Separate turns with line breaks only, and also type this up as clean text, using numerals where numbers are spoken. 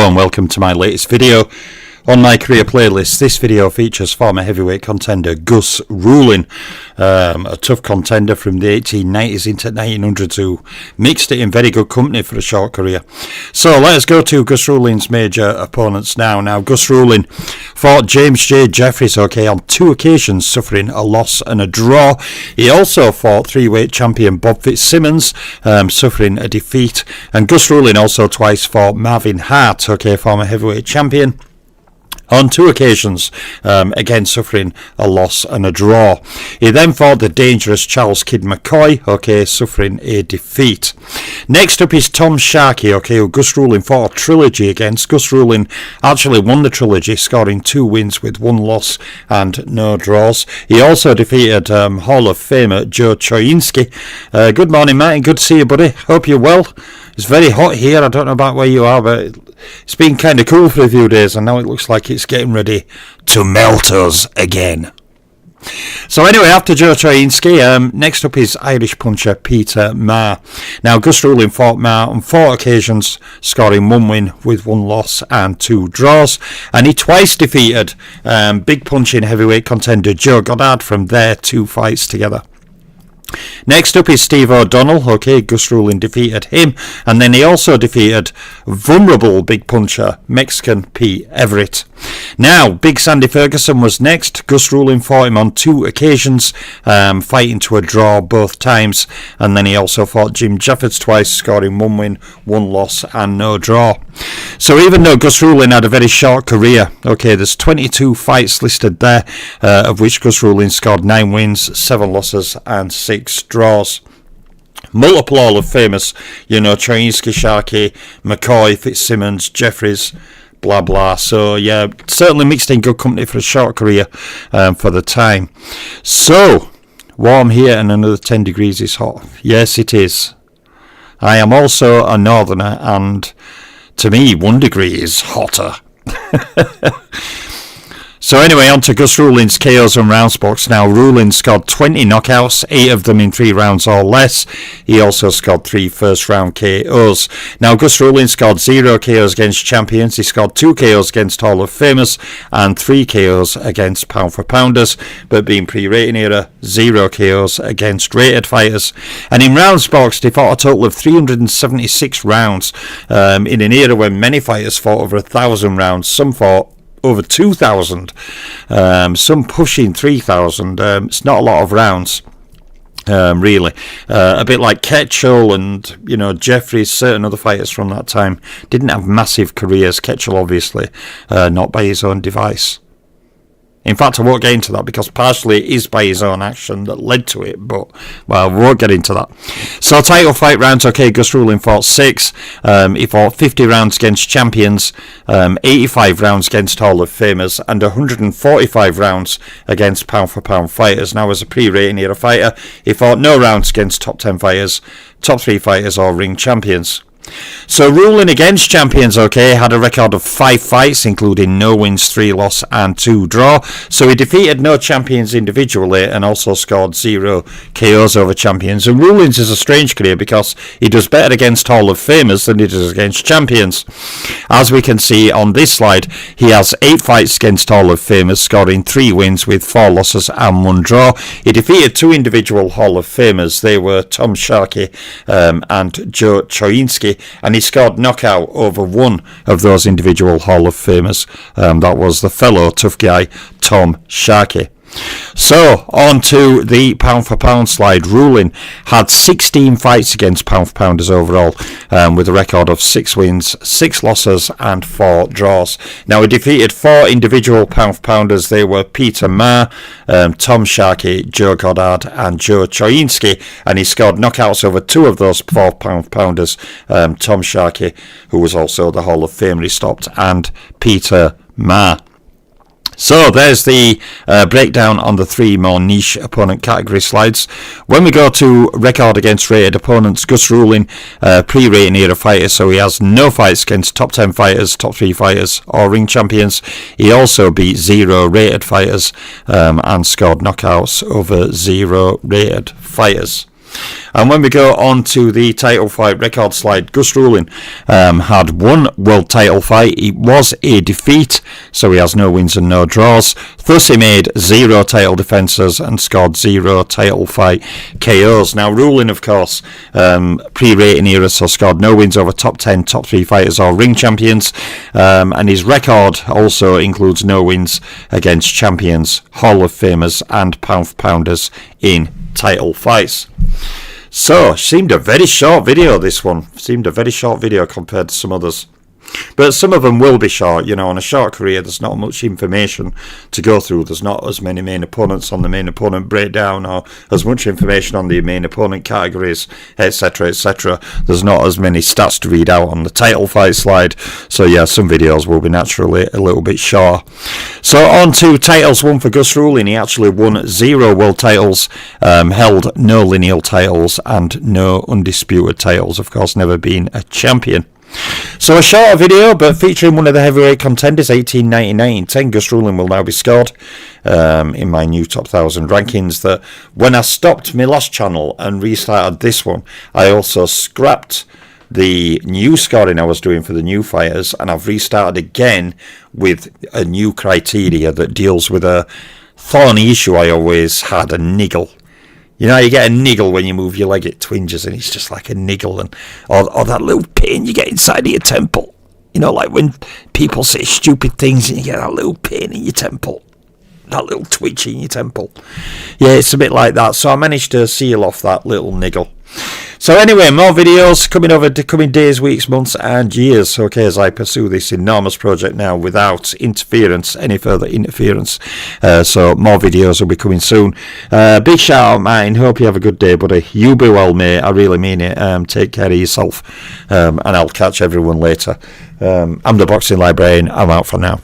and welcome to my latest video on my career playlist. This video features former heavyweight contender Gus Ruhlin, a tough contender from the 1890s into 1900s who mixed it in very good company for a short career. So let us go to Gus Ruhlin's major opponents now. Now, Gus Ruhlin fought James J. Jeffries, on 2 occasions, suffering a loss and a draw. He also fought 3-weight champion Bob Fitzsimmons, suffering a defeat. And Gus Ruhlin also twice fought Marvin Hart, former heavyweight champion, on 2 occasions, again suffering a loss and a draw. He then fought the dangerous Charles Kid McCoy, suffering a defeat. Next up is Tom Sharkey, who Gus Ruhlin fought a trilogy against. Gus Ruhlin actually won the trilogy, scoring 2 wins with 1 loss and no draws. He also defeated Hall of Famer Joe Choyinski. Good morning, Martin. Good to see you, buddy. Hope you're well. It's very hot here. I don't know about where you are, but it's been kind of cool for a few days, and now it looks like it's getting ready to melt us again. So anyway, after Joe Choyinski, next up is Irish puncher Peter Maher. Now, Gus Ruhlin fought Maher on 4 occasions, scoring 1 win with 1 loss and 2 draws. And he twice defeated big punching heavyweight contender Joe Goddard from their 2 fights together. Next up is Steve O'Donnell. Gus Ruhlin defeated him, and then he also defeated vulnerable big puncher Mexican Pete Everett. Now, Big Sandy Ferguson was next. Gus Ruhlin fought him on 2 occasions, fighting to a draw both times, and then he also fought Jim Jeffords twice, scoring 1 win, 1 loss and no draw. So even though Gus Ruhlin had a very short career, there's 22 fights listed there, of which Gus Ruhlin scored 9 wins, 7 losses and 6 draws. Multiple Hall of Famers, Choyinski, Sharkey, McCoy, Fitzsimmons, Jeffries, blah blah. So yeah, certainly mixed in good company for a short career for the time. So warm here and another 10 degrees is hot. Yes, it is. I am also a northerner, and to me 1 degree is hotter. So anyway, on to Gus Ruhlin's KOs and rounds box now. Ruhlin scored 20 knockouts, 8 of them in 3 rounds or less. He also scored 3 first-round KOs. Now, Gus Ruhlin scored 0 KOs against champions. He scored 2 KOs against Hall of Famers and 3 KOs against pound-for-pounders. But being pre-rating era, 0 KOs against rated fighters. And in rounds boxed, he fought a total of 376 rounds in an era when many fighters fought over 1,000 rounds. Some fought over 2,000, some pushing 3,000. It's not a lot of rounds, really. A bit like Ketchel and Jeffries, certain other fighters from that time didn't have massive careers. Ketchel obviously not by his own device. In fact, I won't get into that because partially it is by his own action that led to it, but, well, we won't get into that. So, title fight rounds, Gus Ruhlin fought 6. He fought 50 rounds against champions, 85 rounds against Hall of Famers, and 145 rounds against pound-for-pound fighters. Now, as a pre-rating era fighter, he fought no rounds against top 10 fighters, top 3 fighters, or ring champions. So Ruhlin against champions, had a record of 5 fights, including no wins, 3 loss and 2 draw. So he defeated no champions individually and also scored 0 KOs over champions. And Ruhlin's is a strange career because he does better against Hall of Famers than he does against champions. As we can see on this slide, he has 8 fights against Hall of Famers, scoring 3 wins with 4 losses and 1 draw. He defeated 2 individual Hall of Famers. They were Tom Sharkey and Joe Choyinski. And he scored knockout over 1 of those individual Hall of Famers. That was the fellow tough guy, Tom Sharkey. So, on to the pound-for-pound slide. Ruhlin had 16 fights against pound-for-pounders overall, with a record of 6 wins, 6 losses and 4 draws. Now, he defeated 4 individual pound-for-pounders. They were Peter Maher, Tom Sharkey, Joe Goddard and Joe Choyinski, and he scored knockouts over 2 of those 4 pound-for-pounders, Tom Sharkey, who was also the Hall of Famer he stopped, and Peter Maher. So there's the breakdown on the 3 more niche opponent category slides. When we go to record against rated opponents, Gus Ruhlin, pre-rating era fighter, so he has no fights against top 10 fighters, top 3 fighters or ring champions. He also beat 0 rated fighters and scored knockouts over 0 rated fighters. And when we go on to the title fight record slide, Gus Ruhlin had one world title fight. It was a defeat, so he has no wins and no draws. Thus he made 0 title defences and scored 0 title fight KOs. Now Ruhlin, of course, pre-rating era, so scored no wins over top 10, top 3 fighters or ring champions. And his record also includes no wins against champions, Hall of Famers and pound-for-pounders in title fights. So, seemed a very short video, this one. Seemed a very short video compared to some others. But some of them will be short, you know. On a short career, there's not much information to go through. There's not as many main opponents on the main opponent breakdown, or as much information on the main opponent categories, etc., etc. There's not as many stats to read out on the title fight slide. So yeah, some videos will be naturally a little bit short. So on to titles won for Gus Ruhlin. He actually won 0 world titles, held no lineal titles and no undisputed titles. Of course, never been a champion. So a shorter video, but featuring one of the heavyweight contenders, 1899-10. Gus Ruhlin will now be scored in my new top 1000 rankings. That when I stopped my last channel and restarted this one, I also scrapped the new scoring I was doing for the new fighters, and I've restarted again with a new criteria that deals with a thorny issue I always had, a niggle. You know, you get a niggle when you move your leg, it twinges, and it's just like a niggle, and or that little pain you get inside of your temple. You know, like when people say stupid things and you get that little pain in your temple, that little twitch in your temple. Yeah, it's a bit like that. So I managed to seal off that little niggle. So anyway, more videos coming over the coming days, weeks, months and years, okay, as I pursue this enormous project now without interference, any further interference. So more videos will be coming soon. Big shout out, Martin. Hope you have a good day, buddy. You be well, mate. I really mean it. Take care of yourself. And I'll catch everyone later. I'm the Boxing Librarian. I'm out for now.